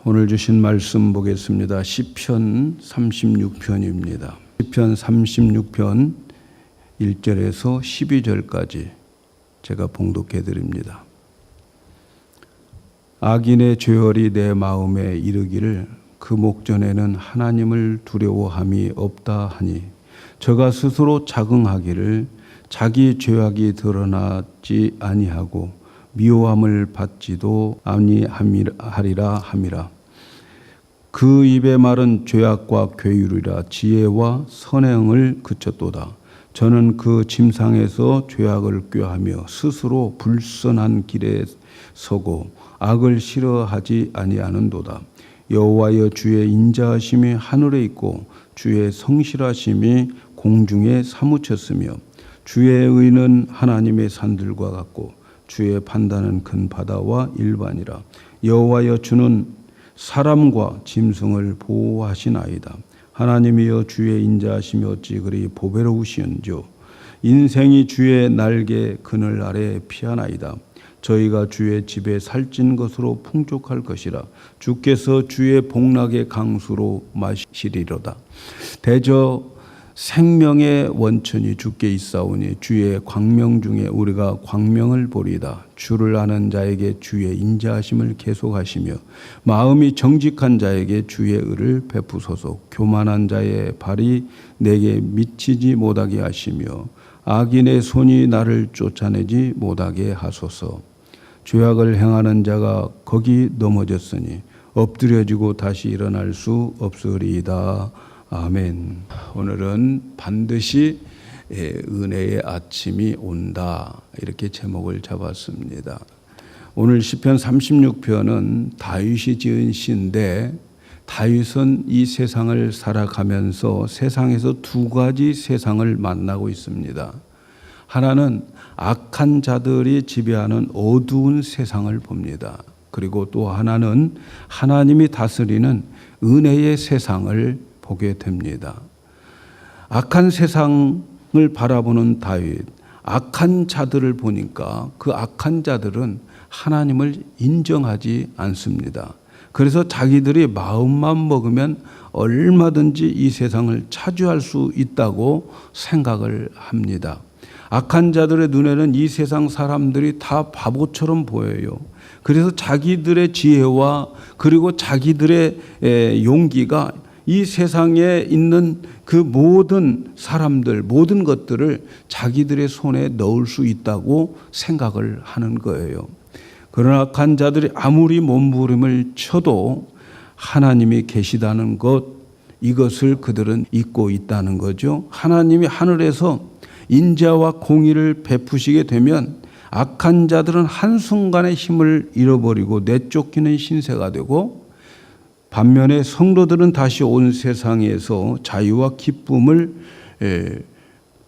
오늘 주신 말씀 보겠습니다. 시편 36편입니다. 시편 36편 1절에서 12절까지 제가 봉독해 드립니다. 악인의 죄열이 내 마음에 이르기를 그 목전에는 하나님을 두려워함이 없다 하니 저가 스스로 자긍하기를 자기 죄악이 드러나지 아니하고 미워함을 받지도 아니하리라 함이라. 그 입의 말은 죄악과 괴율이라 지혜와 선행을 그쳤도다. 저는 그 침상에서 죄악을 꾀하며 스스로 불선한 길에 서고 악을 싫어하지 아니하는도다. 여호와여, 주의 인자하심이 하늘에 있고 주의 성실하심이 공중에 사무쳤으며 주의 의는 하나님의 산들과 같고 주의 판단은 큰 바다와 일반이라. 여호와여, 주는 사람과 짐승을 보호하시나이다. 하나님이여, 주의 인자하심이 어찌 그리 보배로우시온지요. 인생이 주의 날개 그늘 아래 피하나이다. 저희가 주의 집에 살찐 것으로 풍족할 것이라. 주께서 주의 복락의 강수로 마시리로다. 대저 생명의 원천이 주께 있사오니 주의 광명 중에 우리가 광명을 보리다. 주를 아는 자에게 주의 인자하심을 계속하시며 마음이 정직한 자에게 주의 의를 베푸소서. 교만한 자의 발이 내게 미치지 못하게 하시며 악인의 손이 나를 쫓아내지 못하게 하소서. 죄악을 행하는 자가 거기 넘어졌으니 엎드려지고 다시 일어날 수 없으리이다. 아멘. 오늘은 반드시 은혜의 아침이 온다, 이렇게 제목을 잡았습니다. 오늘 시편 36편은 다윗이 지은 시인데, 다윗은 이 세상을 살아가면서 세상에서 두 가지 세상을 만나고 있습니다. 하나는 악한 자들이 지배하는 어두운 세상을 봅니다. 그리고 또 하나는 하나님이 다스리는 은혜의 세상을 보게 됩니다. 악한 세상을 바라보는 다윗, 악한 자들을 보니까 그 악한 자들은 하나님을 인정하지 않습니다. 그래서 자기들이 마음만 먹으면 얼마든지 이 세상을 차지할 수 있다고 생각을 합니다. 악한 자들의 눈에는 이 세상 사람들이 다 바보처럼 보여요. 그래서 자기들의 지혜와 그리고 자기들의 용기가 이 세상에 있는 그 모든 사람들, 모든 것들을 자기들의 손에 넣을 수 있다고 생각을 하는 거예요. 그러나 악한 자들이 아무리 몸부림을 쳐도 하나님이 계시다는 것, 이것을 그들은 잊고 있다는 거죠. 하나님이 하늘에서 인자와 공의를 베푸시게 되면 악한 자들은 한순간에 힘을 잃어버리고 내쫓기는 신세가 되고, 반면에 성도들은 다시 온 세상에서 자유와 기쁨을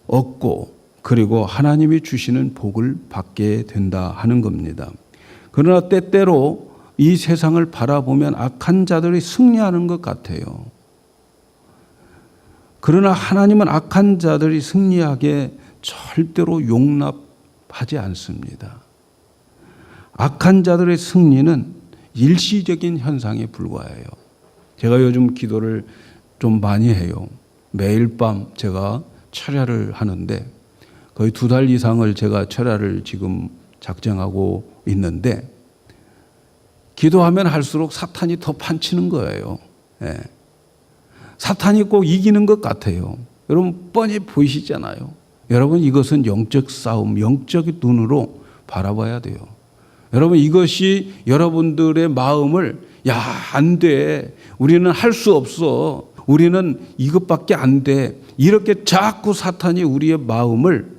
얻고 그리고 하나님이 주시는 복을 받게 된다 하는 겁니다. 그러나 때때로 이 세상을 바라보면 악한 자들이 승리하는 것 같아요. 그러나 하나님은 악한 자들이 승리하게 절대로 용납하지 않습니다. 악한 자들의 승리는 일시적인 현상에 불과해요. 제가 요즘 기도를 좀 많이 해요. 매일 밤 제가 철야를 하는데 거의 2달 이상을 제가 철야를 지금 작정하고 있는데, 기도하면 할수록 사탄이 더 판치는 거예요. 예. 사탄이 꼭 이기는 것 같아요. 여러분 뻔히 보이시잖아요. 여러분 이것은 영적 싸움, 영적 눈으로 바라봐야 돼요. 여러분 이것이 여러분들의 마음을 안 돼, 우리는 할 수 없어, 우리는 이것밖에 안 돼, 이렇게 자꾸 사탄이 우리의 마음을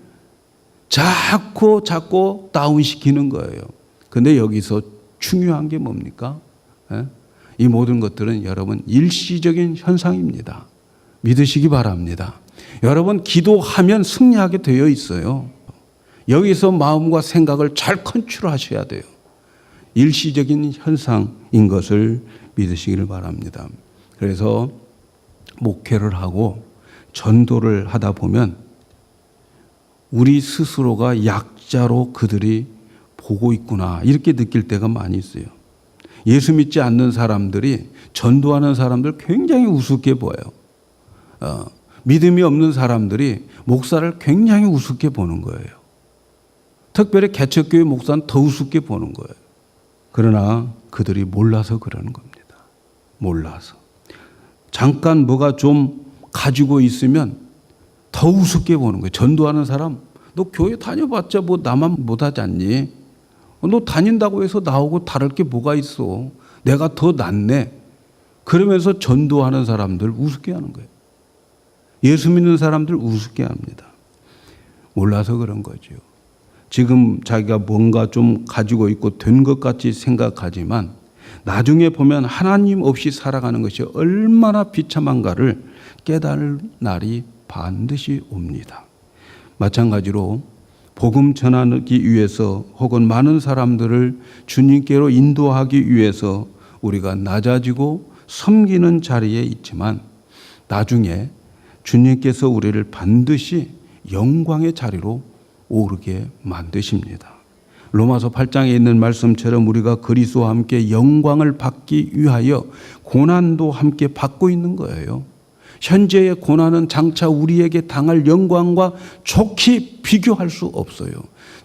자꾸 다운시키는 거예요. 그런데 여기서 중요한 게 뭡니까? 이 모든 것들은 여러분 일시적인 현상입니다. 믿으시기 바랍니다. 여러분 기도하면 승리하게 되어 있어요. 여기서 마음과 생각을 잘 컨트롤하셔야 돼요. 일시적인 현상인 것을 믿으시기를 바랍니다. 그래서 목회를 하고 전도를 하다 보면 우리 스스로가 약자로 그들이 보고 있구나, 이렇게 느낄 때가 많이 있어요. 예수 믿지 않는 사람들이 전도하는 사람들 굉장히 우습게 보여요. 믿음이 없는 사람들이 목사를 굉장히 우습게 보는 거예요. 특별히 개척교회 목사는 더 우습게 보는 거예요. 그러나 그들이 몰라서 그러는 겁니다. 몰라서. 잠깐 뭐가 좀 가지고 있으면 더 우습게 보는 거예요. 전도하는 사람, 너 교회 다녀봤자 뭐 나만 못하지 않니? 너 다닌다고 해서 나오고 다를 게 뭐가 있어? 내가 더 낫네. 그러면서 전도하는 사람들 우습게 하는 거예요. 예수 믿는 사람들 우습게 합니다. 몰라서 그런 거죠. 지금 자기가 뭔가 좀 가지고 있고 된 것 같이 생각하지만 나중에 보면 하나님 없이 살아가는 것이 얼마나 비참한가를 깨달을 날이 반드시 옵니다. 마찬가지로 복음 전하기 위해서 혹은 많은 사람들을 주님께로 인도하기 위해서 우리가 낮아지고 섬기는 자리에 있지만 나중에 주님께서 우리를 반드시 영광의 자리로 오르게 만드십니다. 로마서 8장에 있는 말씀처럼 우리가 그리스도와 함께 영광을 받기 위하여 고난도 함께 받고 있는 거예요. 현재의 고난은 장차 우리에게 당할 영광과 좋게 비교할 수 없어요.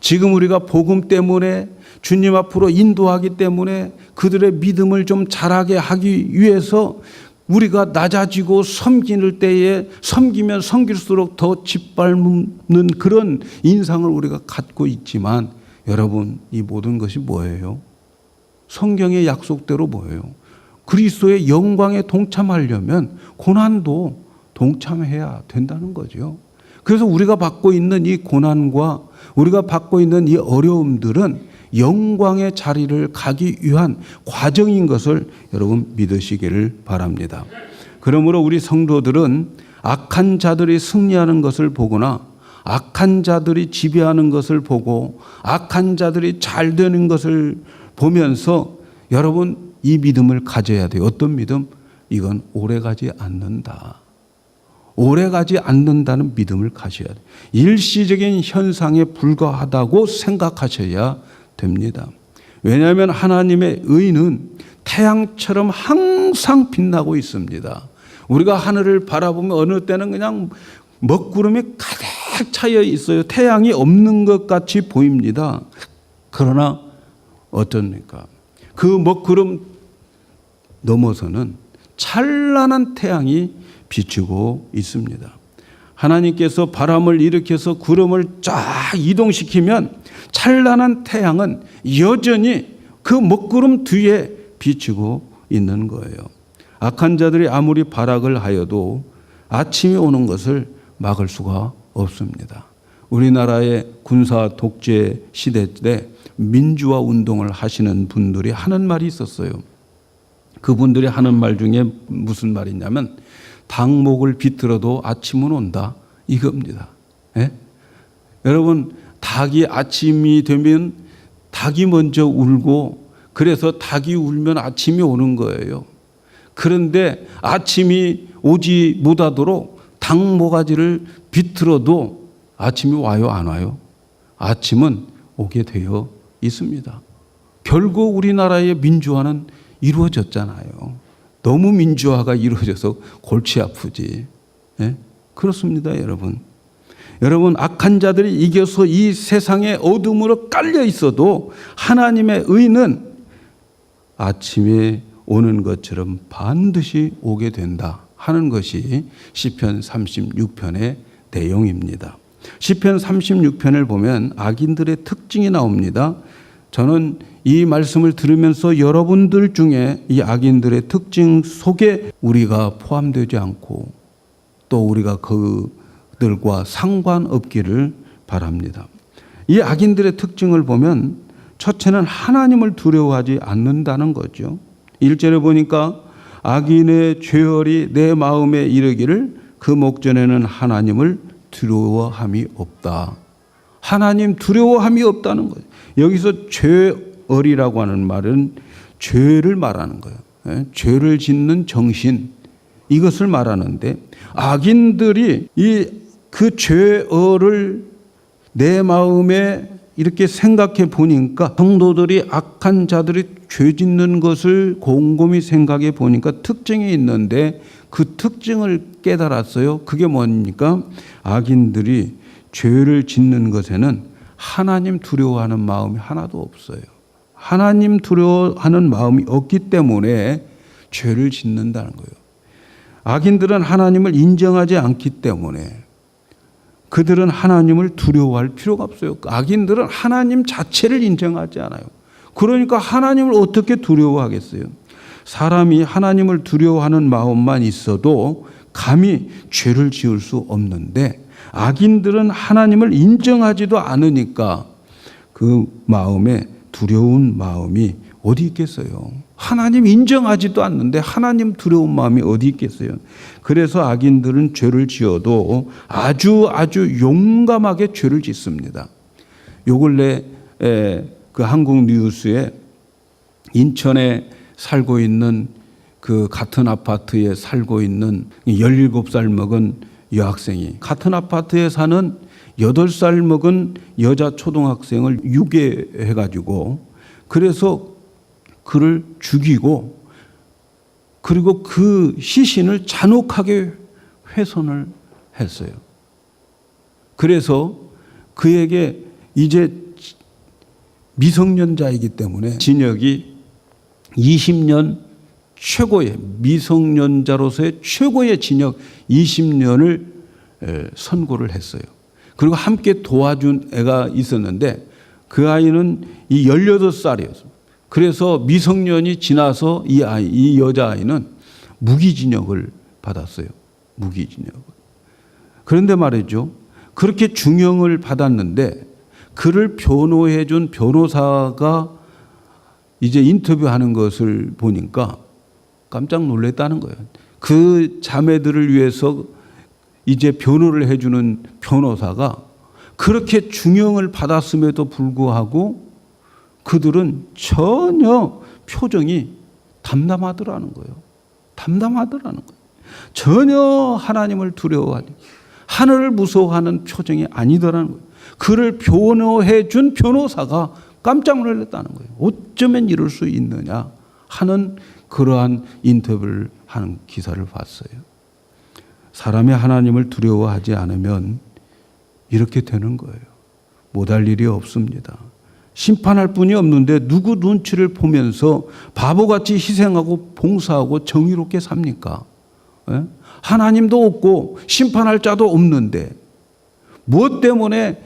지금 우리가 복음 때문에 주님 앞으로 인도하기 때문에 그들의 믿음을 좀 자라게 하기 위해서 우리가 낮아지고 섬기는 때에 섬기면 섬길수록 더 짓밟는 그런 인상을 우리가 갖고 있지만 여러분, 이 모든 것이 뭐예요? 성경의 약속대로 뭐예요? 그리스도의 영광에 동참하려면 고난도 동참해야 된다는 거죠. 그래서 우리가 받고 있는 이 고난과 우리가 받고 있는 이 어려움들은 영광의 자리를 가기 위한 과정인 것을 여러분 믿으시기를 바랍니다. 그러므로 우리 성도들은 악한 자들이 승리하는 것을 보거나 악한 자들이 지배하는 것을 보고 악한 자들이 잘 되는 것을 보면서 여러분 이 믿음을 가져야 돼요. 어떤 믿음? 이건 오래가지 않는다. 오래가지 않는다는 믿음을 가져야 돼요. 일시적인 현상에 불과하다고 생각하셔야 됩니다. 왜냐하면 하나님의 의는 태양처럼 항상 빛나고 있습니다. 우리가 하늘을 바라보면 어느 때는 그냥 먹구름이 가득 차여 있어요. 태양이 없는 것 같이 보입니다. 그러나 어떻습니까? 그 먹구름 넘어서는 찬란한 태양이 비추고 있습니다. 하나님께서 바람을 일으켜서 구름을 쫙 이동시키면 찬란한 태양은 여전히 그 먹구름 뒤에 비추고 있는 거예요. 악한 자들이 아무리 발악을 하여도 아침이 오는 것을 막을 수가 없습니다. 우리나라의 군사 독재 시대 때 민주화 운동을 하시는 분들이 하는 말이 있었어요. 그분들이 하는 말 중에 무슨 말이냐면 닭목을 비틀어도 아침은 온다 이겁니다. 예? 여러분 닭이 아침이 되면 닭이 먼저 울고 그래서 닭이 울면 아침이 오는 거예요. 그런데 아침이 오지 못하도록 닭모가지를 비틀어도 아침이 와요 안 와요? 아침은 오게 되어 있습니다. 결국 우리나라의 민주화는 이루어졌잖아요. 너무 민주화가 이루어져서 골치 아프지. 예? 그렇습니다, 여러분. 여러분, 악한 자들이 이겨서 이 세상의 어둠으로 깔려 있어도 하나님의 의는 아침에 오는 것처럼 반드시 오게 된다 하는 것이 시편 36편의 내용입니다. 시편 36편을 보면 악인들의 특징이 나옵니다. 저는 이 말씀을 들으면서 여러분들 중에 이 악인들의 특징 속에 우리가 포함되지 않고 또 우리가 그들과 상관없기를 바랍니다. 이 악인들의 특징을 보면 첫째는 하나님을 두려워하지 않는다는 거죠. 1절에 보니까 악인의 죄열이 내 마음에 이르기를 그 목전에는 하나님을 두려워함이 없다. 하나님 두려워함이 없다는 거예요. 여기서 죄열이라고 하는 말은 죄를 말하는 거예요. 죄를 짓는 정신 이것을 말하는데 악인들이 그 죄열을 내 마음에 이렇게 생각해 보니까 성도들이 악한 자들이 죄 짓는 것을 곰곰이 생각해 보니까 특징이 있는데 그 특징을 깨달았어요. 그게 뭡니까? 악인들이 죄를 짓는 것에는 하나님 두려워하는 마음이 하나도 없어요. 하나님 두려워하는 마음이 없기 때문에 죄를 짓는다는 거예요. 악인들은 하나님을 인정하지 않기 때문에 그들은 하나님을 두려워할 필요가 없어요. 악인들은 하나님 자체를 인정하지 않아요. 그러니까 하나님을 어떻게 두려워하겠어요? 사람이 하나님을 두려워하는 마음만 있어도 감히 죄를 지을 수 없는데 악인들은 하나님을 인정하지도 않으니까 그 마음에 두려운 마음이 어디 있겠어요? 하나님 인정하지도 않는데 하나님 두려운 마음이 어디 있겠어요? 그래서 악인들은 죄를 지어도 아주 용감하게 죄를 짓습니다. 요 근래 그 한국 뉴스에 인천에 살고 있는 그 같은 아파트에 살고 있는 17살 먹은 여학생이 같은 아파트에 사는 8살 먹은 여자 초등학생을 유괴해가지고 그래서 그를 죽이고 그리고 그 시신을 잔혹하게 훼손을 했어요. 그래서 그에게 이제 미성년자이기 때문에 징역이 20년 최고의 미성년자로서의 최고의 징역 20년을 선고를 했어요. 그리고 함께 도와준 애가 있었는데 그 아이는 이 18살이었어요. 그래서 미성년이 지나서 이 여자아이는 무기징역을 받았어요. 무기징역을. 그런데 말이죠. 그렇게 중형을 받았는데 그를 변호해 준 변호사가 이제 인터뷰하는 것을 보니까 깜짝 놀랐다는 거예요. 그 자매들을 위해서 이제 변호를 해주는 변호사가 그렇게 중형을 받았음에도 불구하고 그들은 전혀 표정이 담담하더라는 거예요. 담담하더라는 거예요. 전혀 하나님을 두려워하지 하늘을 무서워하는 표정이 아니더라는 거예요. 그를 변호해 준 변호사가 깜짝 놀랐다는 거예요. 어쩌면 이럴 수 있느냐 하는 그러한 인터뷰를 하는 기사를 봤어요. 사람이 하나님을 두려워하지 않으면 이렇게 되는 거예요. 못할 일이 없습니다. 심판할 분이 없는데 누구 눈치를 보면서 바보같이 희생하고 봉사하고 정의롭게 삽니까? 예? 하나님도 없고 심판할 자도 없는데 무엇 때문에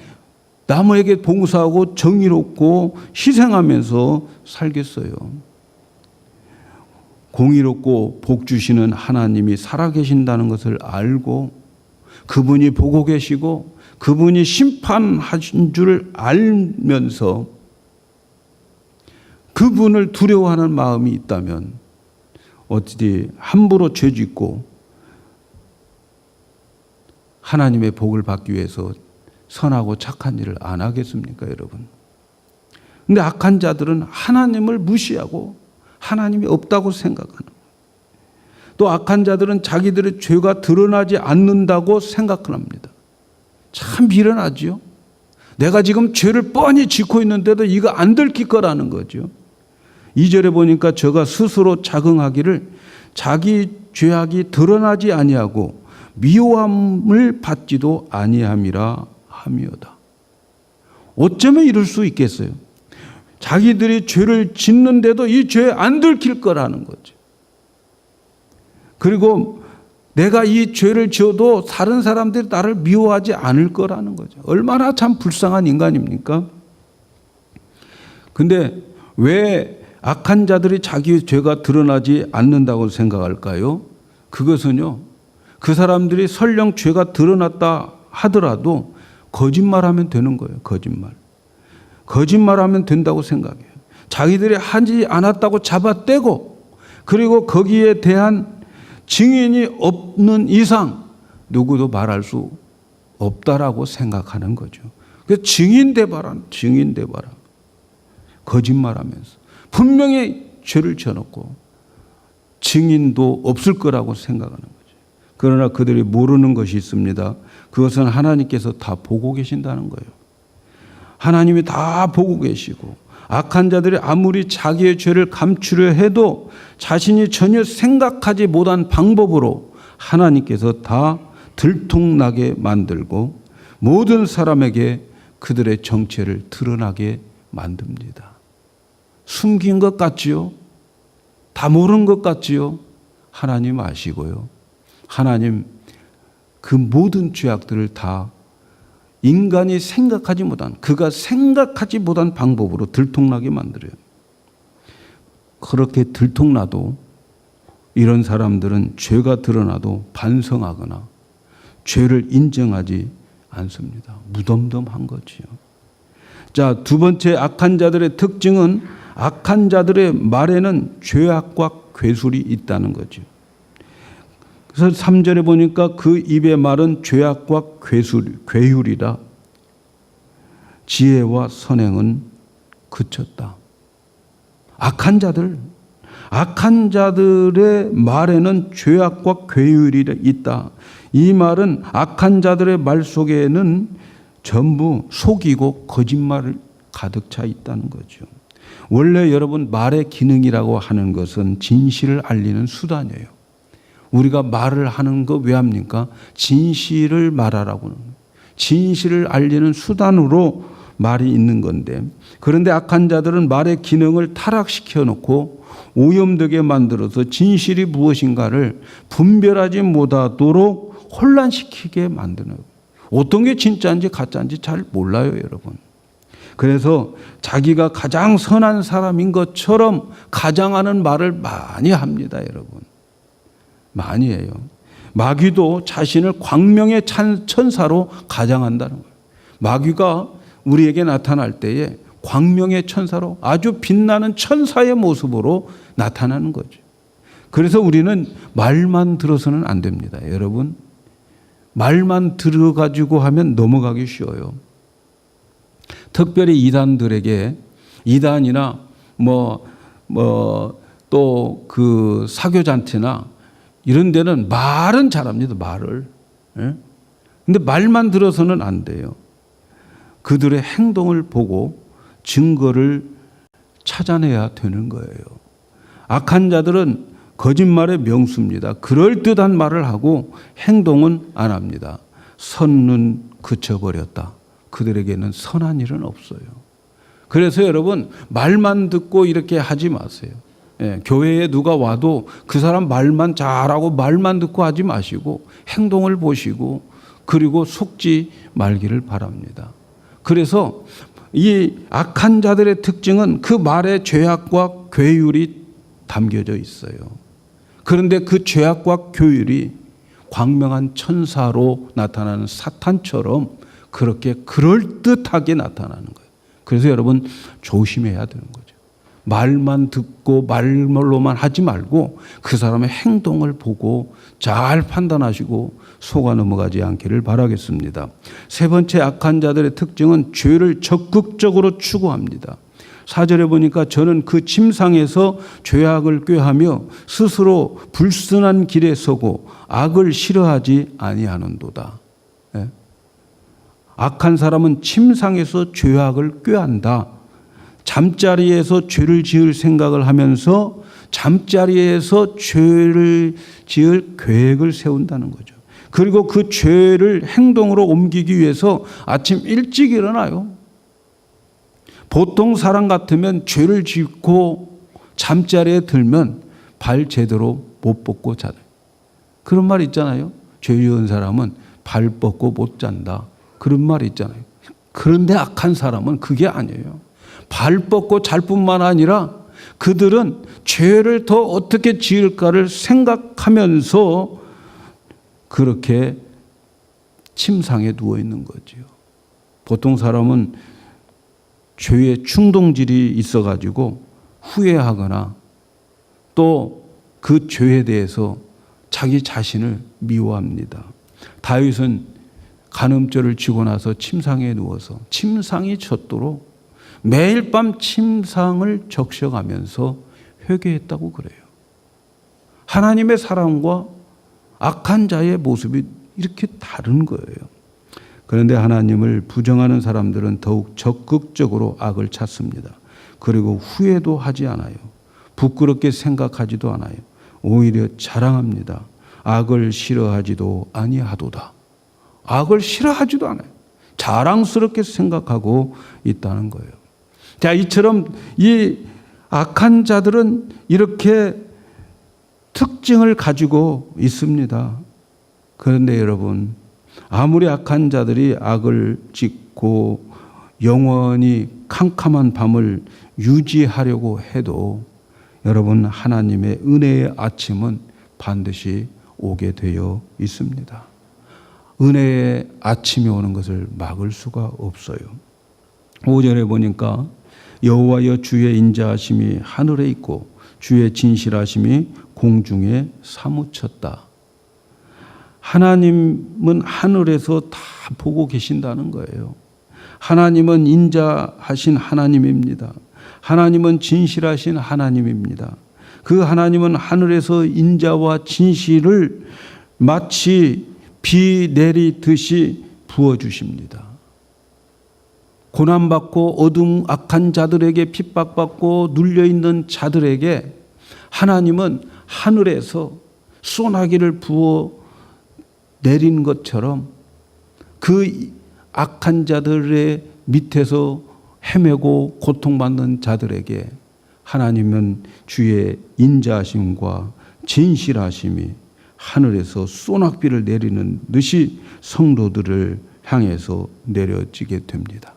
남에게 봉사하고 정의롭고 희생하면서 살겠어요? 공의롭고 복 주시는 하나님이 살아계신다는 것을 알고 그분이 보고 계시고 그분이 심판하신 줄 알면서 그분을 두려워하는 마음이 있다면 어찌 함부로 죄짓고 하나님의 복을 받기 위해서 선하고 착한 일을 안 하겠습니까, 여러분? 근데 악한 자들은 하나님을 무시하고 하나님이 없다고 생각하는 거예요. 또 악한 자들은 자기들의 죄가 드러나지 않는다고 생각을 합니다. 참 미련하지요. 내가 지금 죄를 뻔히 짓고 있는데도 이거 안 들킬 거라는 거죠. 2절에 보니까 저가 스스로 자긍하기를 자기 죄악이 드러나지 아니하고 미워함을 받지도 아니함이라 함이오다. 어쩌면 이럴 수 있겠어요? 자기들이 죄를 짓는데도 이 죄 안 들킬 거라는 거죠. 그리고 내가 이 죄를 지어도 다른 사람들이 나를 미워하지 않을 거라는 거죠. 얼마나 참 불쌍한 인간입니까? 근데 왜 악한 자들이 자기 죄가 드러나지 않는다고 생각할까요? 그것은요, 그 사람들이 설령 죄가 드러났다 하더라도 거짓말하면 되는 거예요. 거짓말하면 된다고 생각해요. 자기들이 하지 않았다고 잡아떼고 그리고 거기에 대한 증인이 없는 이상 누구도 말할 수 없다라고 생각하는 거죠. 그래서 증인대봐라. 거짓말하면서 분명히 죄를 지어놓고 증인도 없을 거라고 생각하는 거죠. 그러나 그들이 모르는 것이 있습니다. 그것은 하나님께서 다 보고 계신다는 거예요. 하나님이 다 보고 계시고 악한 자들이 아무리 자기의 죄를 감추려 해도 자신이 전혀 생각하지 못한 방법으로 하나님께서 다 들통나게 만들고 모든 사람에게 그들의 정체를 드러나게 만듭니다. 숨긴 것 같지요? 다 모르는 것 같지요? 하나님 아시고요. 하나님 그 모든 죄악들을 다 인간이 생각하지 못한, 그가 생각하지 못한 방법으로 들통나게 만들어요. 그렇게 들통나도 이런 사람들은 죄가 드러나도 반성하거나 죄를 인정하지 않습니다. 무덤덤한 거지요. 자, 두 번째 악한 자들의 특징은 악한 자들의 말에는 죄악과 괴술이 있다는 거죠. 그래서 3절에 보니까 그 입의 말은 죄악과 괴율이라 지혜와 선행은 그쳤다. 악한 자들의 말에는 죄악과 괴율이 있다. 이 말은 악한 자들의 말 속에는 전부 속이고 거짓말을 가득 차 있다는 거죠. 원래 여러분 말의 기능이라고 하는 것은 진실을 알리는 수단이에요. 우리가 말을 하는 거 왜 합니까? 진실을 말하라고 하는 거예요. 진실을 알리는 수단으로 말이 있는 건데, 그런데 악한 자들은 말의 기능을 타락시켜 놓고 오염되게 만들어서 진실이 무엇인가를 분별하지 못하도록 혼란시키게 만드는 거예요. 어떤 게 진짜인지 가짜인지 잘 몰라요, 여러분. 그래서 자기가 가장 선한 사람인 것처럼 가장하는 말을 많이 합니다, 여러분. 많이 해요. 마귀도 자신을 광명의 천사로 가장한다는 거예요. 마귀가 우리에게 나타날 때에 광명의 천사로, 아주 빛나는 천사의 모습으로 나타나는 거죠. 그래서 우리는 말만 들어서는 안 됩니다, 여러분. 말만 들어가지고 하면 넘어가기 쉬워요. 특별히 이단들에게, 이단이나 또 그 사교잔치나 이런 데는 말은 잘합니다, 말을. 예? 근데 말만 들어서는 안 돼요. 그들의 행동을 보고 증거를 찾아내야 되는 거예요. 악한 자들은 거짓말의 명수입니다. 그럴듯한 말을 하고 행동은 안 합니다. 선은 그쳐버렸다. 그들에게는 선한 일은 없어요. 그래서 여러분 말만 듣고 이렇게 하지 마세요. 예, 교회에 누가 와도 그 사람 말만 잘하고 말만 듣고 하지 마시고 행동을 보시고 그리고 속지 말기를 바랍니다. 그래서 이 악한 자들의 특징은 그 말에 죄악과 괴율이 담겨져 있어요. 그런데 그 죄악과 괴율이 광명한 천사로 나타나는 사탄처럼 그렇게 그럴듯하게 나타나는 거예요. 그래서 여러분 조심해야 되는 거죠. 말만 듣고 말로만 하지 말고 그 사람의 행동을 보고 잘 판단하시고 속아 넘어가지 않기를 바라겠습니다. 세 번째 악한 자들의 특징은 죄를 적극적으로 추구합니다. 4절에 보니까 저는 그 침상에서 죄악을 꾀하며 스스로 불순한 길에 서고 악을 싫어하지 아니하는도다. 예? 악한 사람은 침상에서 죄악을 꾀한다. 잠자리에서 죄를 지을 생각을 하면서 잠자리에서 죄를 지을 계획을 세운다는 거죠. 그리고 그 죄를 행동으로 옮기기 위해서 아침 일찍 일어나요. 보통 사람 같으면 죄를 짓고 잠자리에 들면 발 제대로 못 뻗고 자요. 그런 말 있잖아요. 죄 지은 사람은 발 뻗고 못 잔다. 그런 말 있잖아요. 그런데 악한 사람은 그게 아니에요. 발 뻗고 잘 뿐만 아니라 그들은 죄를 더 어떻게 지을까를 생각하면서 그렇게 침상에 누워 있는 거지요. 보통 사람은 죄의 충동질이 있어가지고 후회하거나 또 그 죄에 대해서 자기 자신을 미워합니다. 다윗은 간음죄를 지고 나서 침상에 누워서 침상이 젖도록 매일 밤 침상을 적셔가면서 회개했다고 그래요. 하나님의 사랑과 악한 자의 모습이 이렇게 다른 거예요. 그런데 하나님을 부정하는 사람들은 더욱 적극적으로 악을 찾습니다. 그리고 후회도 하지 않아요. 부끄럽게 생각하지도 않아요. 오히려 자랑합니다. 악을 싫어하지도 아니하도다. 악을 싫어하지도 않아요. 자랑스럽게 생각하고 있다는 거예요. 자, 이처럼 이 악한 자들은 이렇게 특징을 가지고 있습니다. 그런데 여러분, 아무리 악한 자들이 악을 짓고 영원히 캄캄한 밤을 유지하려고 해도 여러분, 하나님의 은혜의 아침은 반드시 오게 되어 있습니다. 은혜의 아침이 오는 것을 막을 수가 없어요. 5절에 보니까 여호와여 주의 인자하심이 하늘에 있고 주의 진실하심이 공중에 사무쳤다. 하나님은 하늘에서 다 보고 계신다는 거예요. 하나님은 인자하신 하나님입니다. 하나님은 진실하신 하나님입니다. 그 하나님은 하늘에서 인자와 진실을 마치 비 내리듯이 부어주십니다. 고난받고 어둠 악한 자들에게 핍박받고 눌려있는 자들에게 하나님은 하늘에서 소나기를 부어 내린 것처럼 그 악한 자들의 밑에서 헤매고 고통받는 자들에게 하나님은 주의 인자하심과 진실하심이 하늘에서 소낙비를 내리는 듯이 성도들을 향해서 내려지게 됩니다.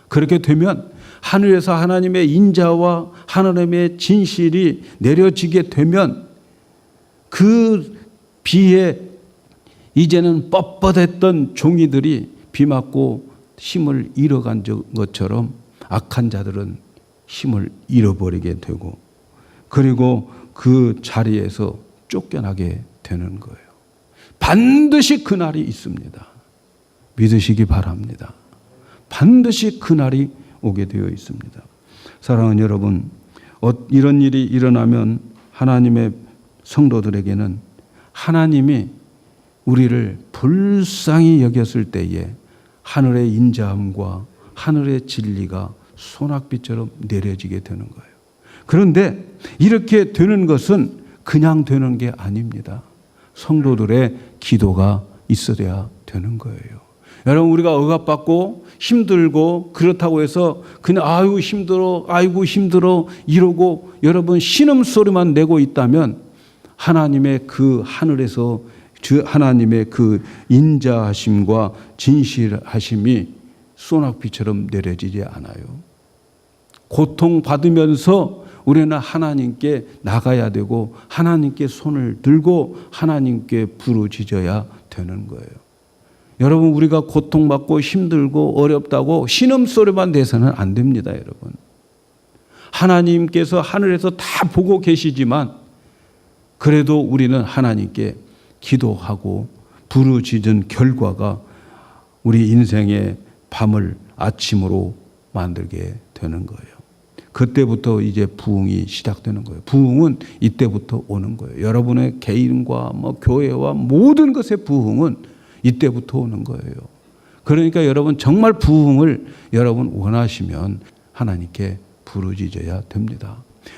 그렇게 되면 하늘에서 하나님의 인자와 하나님의 진실이 내려지게 되면 그 비에 이제는 뻣뻣했던 종이들이 비 맞고 힘을 잃어간 것처럼 악한 자들은 힘을 잃어버리게 되고 그리고 그 자리에서 쫓겨나게 되는 거예요. 반드시 그날이 있습니다. 믿으시기 바랍니다. 반드시 그날이 오게 되어 있습니다. 사랑하는 여러분, 이런 일이 일어나면 하나님의 성도들에게는 하나님이 우리를 불쌍히 여겼을 때에 하늘의 인자함과 하늘의 진리가 소낙비처럼 내려지게 되는 거예요. 그런데 이렇게 되는 것은 그냥 되는 게 아닙니다. 성도들의 기도가 있어야 되는 거예요. 여러분, 우리가 억압받고 힘들고 그렇다고 해서 그냥 아이고 힘들어 이러고 여러분 신음소리만 내고 있다면 하나님의 그 하늘에서 하나님의 그 인자하심과 진실하심이 소낙비처럼 내려지지 않아요. 고통받으면서 우리는 하나님께 나가야 되고 하나님께 손을 들고 하나님께 부르짖어야 되는 거예요. 여러분, 우리가 고통받고 힘들고 어렵다고 신음소리만 내서는 안 됩니다. 여러분, 하나님께서 하늘에서 다 보고 계시지만 그래도 우리는 하나님께 기도하고 부르짖은 결과가 우리 인생의 밤을 아침으로 만들게 되는 거예요. 그때부터 이제 부흥이 시작되는 거예요. 부흥은 이때부터 오는 거예요. 여러분의 개인과 교회와 모든 것의 부흥은 이때부터 오는 거예요. 그러니까 여러분 정말 부흥을 여러분 원하시면 하나님께 부르짖어야 됩니다.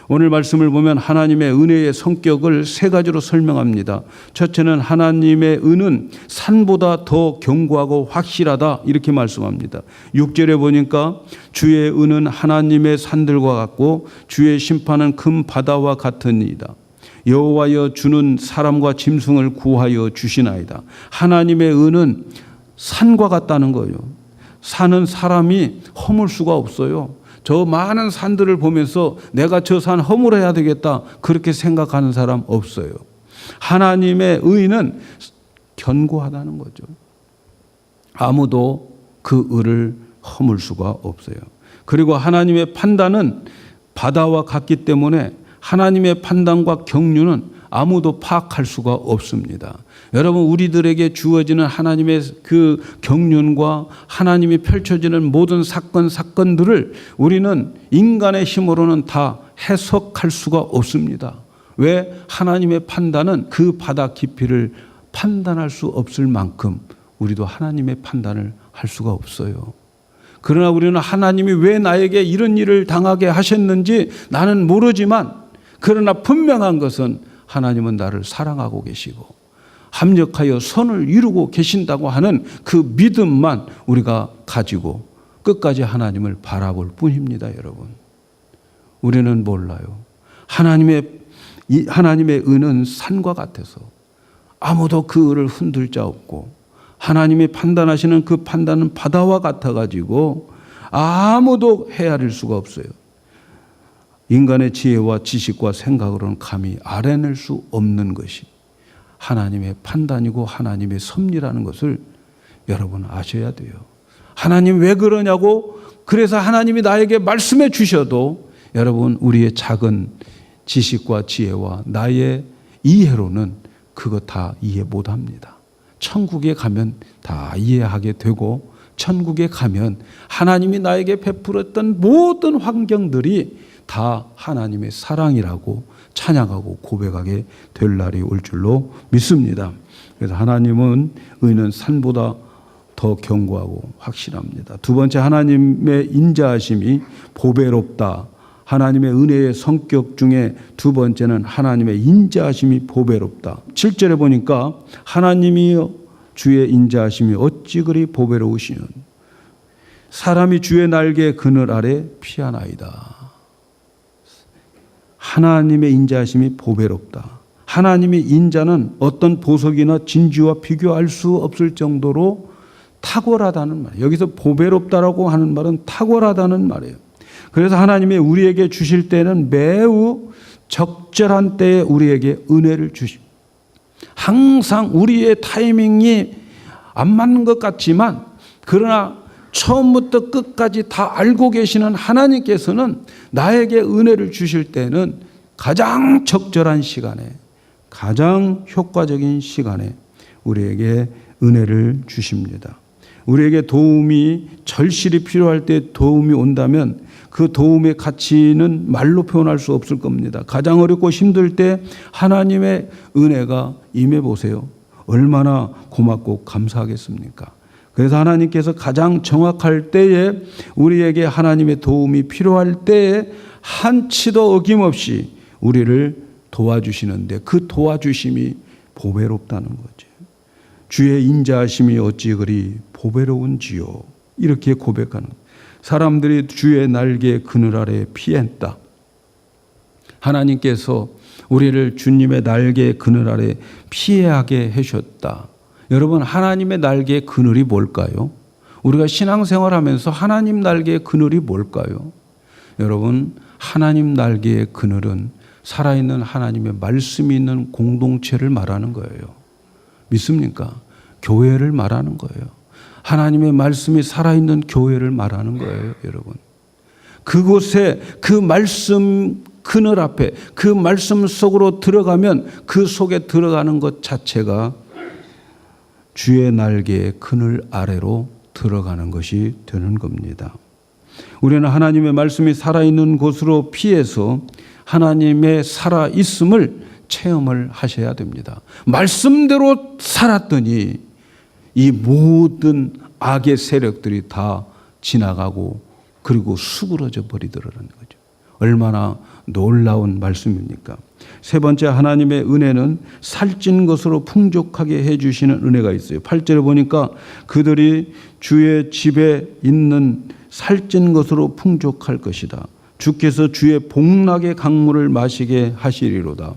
오늘 말씀을 보면 하나님의 은혜의 성격을 세 가지로 설명합니다. 첫째는 하나님의 은은 산보다 더 견고하고 확실하다 이렇게 말씀합니다. 6절에 보니까 주의 은은 하나님의 산들과 같고 주의 심판은 큰 바다와 같으니이다. 여호와여 주는 사람과 짐승을 구하여 주시나이다. 하나님의 은은 산과 같다는 거예요. 산은 사람이 허물 수가 없어요. 저 많은 산들을 보면서 내가 저 산 허물어야 되겠다 그렇게 생각하는 사람 없어요. 하나님의 의는 견고하다는 거죠. 아무도 그 의를 허물 수가 없어요. 그리고 하나님의 판단은 바다와 같기 때문에 하나님의 판단과 경륜은 아무도 파악할 수가 없습니다. 여러분, 우리들에게 주어지는 하나님의 그 경륜과 하나님이 펼쳐지는 모든 사건들을 우리는 인간의 힘으로는 다 해석할 수가 없습니다. 왜? 하나님의 판단은 그 바다 깊이를 판단할 수 없을 만큼 우리도 하나님의 판단을 할 수가 없어요. 그러나 우리는 하나님이 왜 나에게 이런 일을 당하게 하셨는지 나는 모르지만, 그러나 분명한 것은 하나님은 나를 사랑하고 계시고 합력하여 선을 이루고 계신다고 하는 그 믿음만 우리가 가지고 끝까지 하나님을 바라볼 뿐입니다. 여러분, 우리는 몰라요. 하나님의 은은 산과 같아서 아무도 그 을을 흔들 자 없고, 하나님이 판단하시는 그 판단은 바다와 같아가지고 아무도 헤아릴 수가 없어요. 인간의 지혜와 지식과 생각으로는 감히 알아낼 수 없는 것이 하나님의 판단이고 하나님의 섭리라는 것을 여러분 아셔야 돼요. 하나님 왜 그러냐고, 그래서 하나님이 나에게 말씀해 주셔도 여러분, 우리의 작은 지식과 지혜와 나의 이해로는 그거 다 이해 못합니다. 천국에 가면 다 이해하게 되고, 천국에 가면 하나님이 나에게 베풀었던 모든 환경들이 다 하나님의 사랑이라고 찬양하고 고백하게 될 날이 올 줄로 믿습니다. 그래서 하나님은 의는 산보다 더 견고하고 확실합니다. 두 번째, 하나님의 인자하심이 보배롭다. 하나님의 은혜의 성격 중에 두 번째는 하나님의 인자하심이 보배롭다. 7절에 보니까 하나님이여 주의 인자하심이 어찌 그리 보배로우시는, 사람이 주의 날개 그늘 아래 피하나이다. 하나님의 인자하심이 보배롭다. 하나님의 인자는 어떤 보석이나 진주와 비교할 수 없을 정도로 탁월하다는 말이에요. 여기서 보배롭다라고 하는 말은 탁월하다는 말이에요. 그래서 하나님이 우리에게 주실 때는 매우 적절한 때에 우리에게 은혜를 주십니다. 항상 우리의 타이밍이 안 맞는 것 같지만, 그러나 처음부터 끝까지 다 알고 계시는 하나님께서는 나에게 은혜를 주실 때는 가장 적절한 시간에, 가장 효과적인 시간에 우리에게 은혜를 주십니다. 우리에게 도움이 절실히 필요할 때 도움이 온다면 그 도움의 가치는 말로 표현할 수 없을 겁니다. 가장 어렵고 힘들 때 하나님의 은혜가 임해 보세요. 얼마나 고맙고 감사하겠습니까? 그래서 하나님께서 가장 정확할 때에, 우리에게 하나님의 도움이 필요할 때에 한치도 어김없이 우리를 도와주시는데, 그 도와주심이 보배롭다는 거죠. 주의 인자하심이 어찌 그리 보배로운지요. 이렇게 고백하는, 사람들이 주의 날개 그늘 아래 피했다. 하나님께서 우리를 주님의 날개 그늘 아래 피하게 하셨다. 여러분, 하나님의 날개 그늘이 뭘까요? 우리가 신앙생활하면서 하나님 날개의 그늘이 뭘까요? 여러분, 하나님 날개의 그늘은 살아있는 하나님의 말씀이 있는 공동체를 말하는 거예요. 믿습니까? 교회를 말하는 거예요. 하나님의 말씀이 살아있는 교회를 말하는 거예요, 여러분. 그곳에 그 말씀 그늘 앞에, 그 말씀 속으로 들어가면 그 속에 들어가는 것 자체가 주의 날개의 그늘 아래로 들어가는 것이 되는 겁니다. 우리는 하나님의 말씀이 살아있는 곳으로 피해서 하나님의 살아있음을 체험을 하셔야 됩니다. 말씀대로 살았더니 이 모든 악의 세력들이 다 지나가고 그리고 수그러져 버리더라는 거죠. 얼마나 놀라운 말씀입니까? 세 번째, 하나님의 은혜는 살찐 것으로 풍족하게 해주시는 은혜가 있어요. 8절에 보니까 그들이 주의 집에 있는 살찐 것으로 풍족할 것이다. 주께서 주의 복락의 강물을 마시게 하시리로다.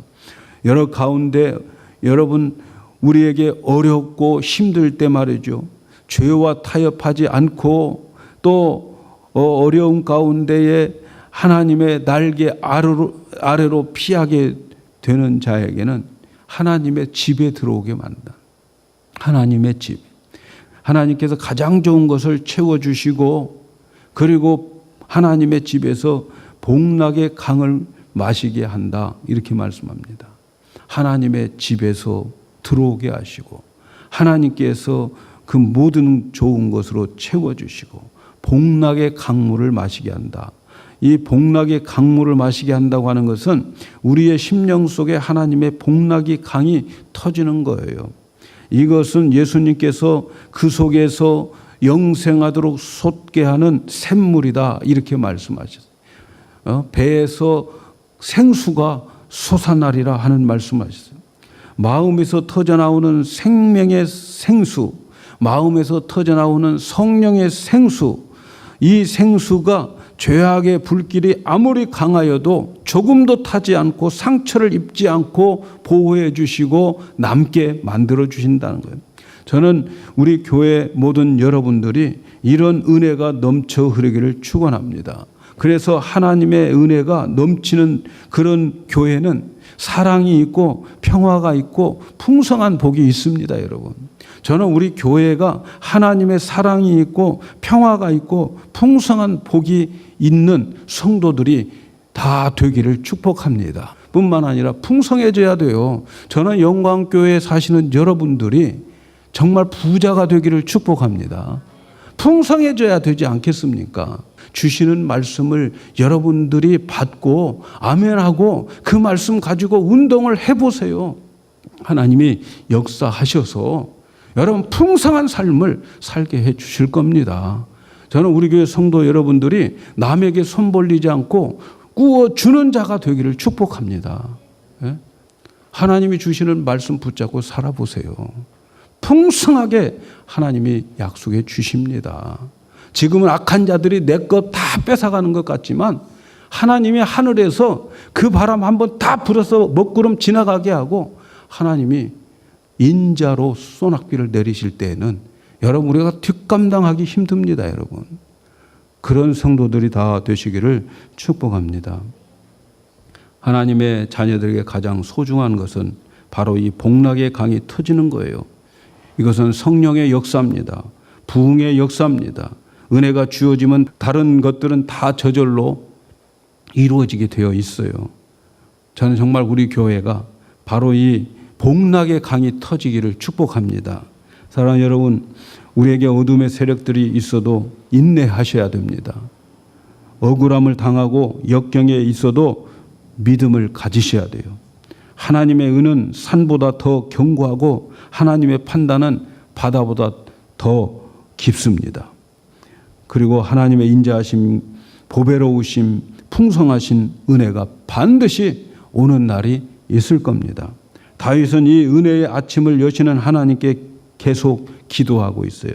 여러 가운데 여러분, 우리에게 어렵고 힘들 때 말이죠, 죄와 타협하지 않고 또 어려운 가운데에 하나님의 날개 아래로 피하게 되는 자에게는 하나님의 집에 들어오게 만든다. 하나님의 집. 하나님께서 가장 좋은 것을 채워주시고, 그리고 하나님의 집에서 복락의 강을 마시게 한다. 이렇게 말씀합니다. 하나님의 집에서 들어오게 하시고, 하나님께서 그 모든 좋은 것으로 채워주시고 복락의 강물을 마시게 한다. 이 복락의 강물을 마시게 한다고 하는 것은 우리의 심령 속에 하나님의 복락이 강이 터지는 거예요. 이것은 예수님께서 그 속에서 영생하도록 솟게 하는 샘물이다 이렇게 말씀하셨어요. 배에서 생수가 솟아나리라 하는 말씀하셨어요. 마음에서 터져나오는 생명의 생수, 마음에서 터져나오는 성령의 생수, 이 생수가 죄악의 불길이 아무리 강하여도 조금도 타지 않고 상처를 입지 않고 보호해 주시고 남게 만들어 주신다는 거예요. 저는 우리 교회 모든 여러분들이 이런 은혜가 넘쳐 흐르기를 축원합니다. 그래서 하나님의 은혜가 넘치는 그런 교회는 사랑이 있고 평화가 있고 풍성한 복이 있습니다, 여러분. 저는 우리 교회가 하나님의 사랑이 있고 평화가 있고 풍성한 복이 있는 성도들이 다 되기를 축복합니다. 뿐만 아니라 풍성해져야 돼요. 저는 영광교회에 사시는 여러분들이 정말 부자가 되기를 축복합니다. 풍성해져야 되지 않겠습니까? 주시는 말씀을 여러분들이 받고 아멘하고 그 말씀 가지고 운동을 해보세요. 하나님이 역사하셔서 여러분 풍성한 삶을 살게 해 주실 겁니다. 저는 우리 교회 성도 여러분들이 남에게 손 벌리지 않고 구워주는 자가 되기를 축복합니다. 하나님이 주시는 말씀 붙잡고 살아보세요. 풍성하게 하나님이 약속해 주십니다. 지금은 악한 자들이 내 것 다 뺏어가는 것 같지만 하나님이 하늘에서 그 바람 한번 다 불어서 먹구름 지나가게 하고 하나님이 인자로 소낙비를 내리실 때에는 여러분 우리가 뒷감당하기 힘듭니다, 여러분. 그런 성도들이 다 되시기를 축복합니다. 하나님의 자녀들에게 가장 소중한 것은 바로 이 복락의 강이 터지는 거예요. 이것은 성령의 역사입니다. 부흥의 역사입니다. 은혜가 주어지면 다른 것들은 다 저절로 이루어지게 되어 있어요. 저는 정말 우리 교회가 바로 이 복락의 강이 터지기를 축복합니다. 사랑하는 여러분, 우리에게 어둠의 세력들이 있어도 인내하셔야 됩니다. 억울함을 당하고 역경에 있어도 믿음을 가지셔야 돼요. 하나님의 은은 산보다 더 견고하고 하나님의 판단은 바다보다 더 깊습니다. 그리고 하나님의 인자하심, 보배로우심, 풍성하신 은혜가 반드시 오는 날이 있을 겁니다. 다윗은 이 은혜의 아침을 여시는 하나님께 계속 기도하고 있어요.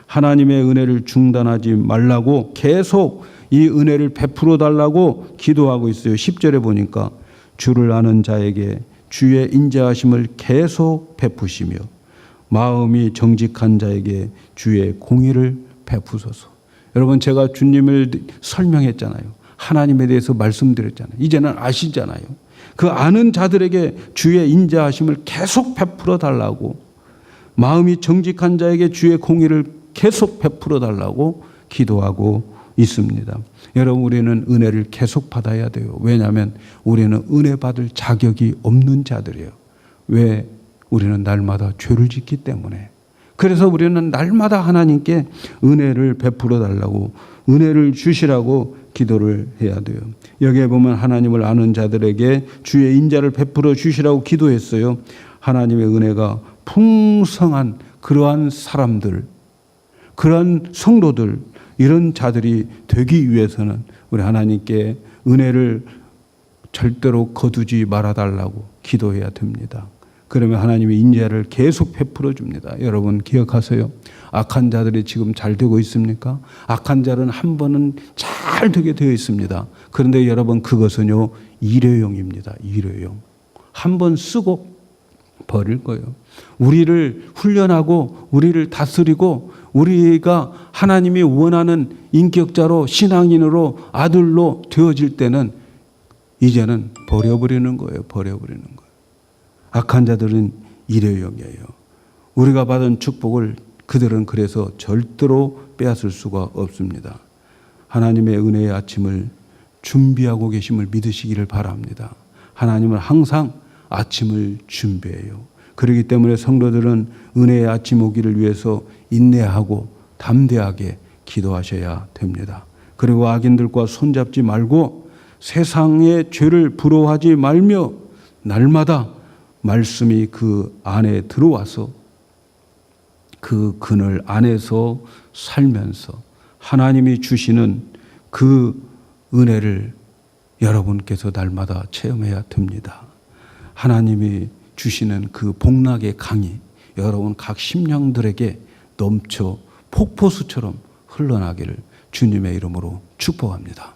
하나님의 은혜를 중단하지 말라고 계속 이 은혜를 베풀어 달라고 기도하고 있어요. 10절에 보니까 주를 아는 자에게 주의 인자하심을 계속 베푸시며 마음이 정직한 자에게 주의 공의를 베푸소서. 여러분, 제가 주님을 설명했잖아요. 하나님에 대해서 말씀드렸잖아요. 이제는 아시잖아요. 그 아는 자들에게 주의 인자하심을 계속 베풀어 달라고, 마음이 정직한 자에게 주의 공의를 계속 베풀어 달라고 기도하고 있습니다. 여러분, 우리는 은혜를 계속 받아야 돼요. 왜냐하면 우리는 은혜 받을 자격이 없는 자들이에요. 왜? 우리는 날마다 죄를 짓기 때문에. 그래서 우리는 날마다 하나님께 은혜를 베풀어 달라고, 은혜를 주시라고 기도를 해야 돼요. 여기에 보면 하나님을 아는 자들에게 주의 인자를 베풀어 주시라고 기도했어요. 하나님의 은혜가 풍성한 그러한 사람들, 그러한 성도들, 이런 자들이 되기 위해서는 우리 하나님께 은혜를 절대로 거두지 말아달라고 기도해야 됩니다. 그러면 하나님의 인자를 계속 베풀어 줍니다. 여러분 기억하세요. 악한 자들이 지금 잘 되고 있습니까? 악한 자는 한 번은 잘 되게 되어 있습니다. 그런데 여러분 그것은요 일회용입니다. 일회용. 한 번 쓰고 버릴 거예요. 우리를 훈련하고 우리를 다스리고 우리가 하나님이 원하는 인격자로 신앙인으로 아들로 되어질 때는 이제는 버려버리는 거예요. 버려버리는 거예요. 악한 자들은 일회용이에요. 우리가 받은 축복을 그들은 그래서 절대로 빼앗을 수가 없습니다. 하나님의 은혜의 아침을 준비하고 계심을 믿으시기를 바랍니다. 하나님은 항상 아침을 준비해요. 그렇기 때문에 성도들은 은혜의 아침 오기를 위해서 인내하고 담대하게 기도하셔야 됩니다. 그리고 악인들과 손잡지 말고 세상의 죄를 부러워하지 말며 날마다 말씀이 그 안에 들어와서 그 그늘 안에서 살면서 하나님이 주시는 그 은혜를 여러분께서 날마다 체험해야 됩니다. 하나님이 주시는 그 복락의 강이 여러분 각 심령들에게 넘쳐 폭포수처럼 흘러나기를 주님의 이름으로 축복합니다.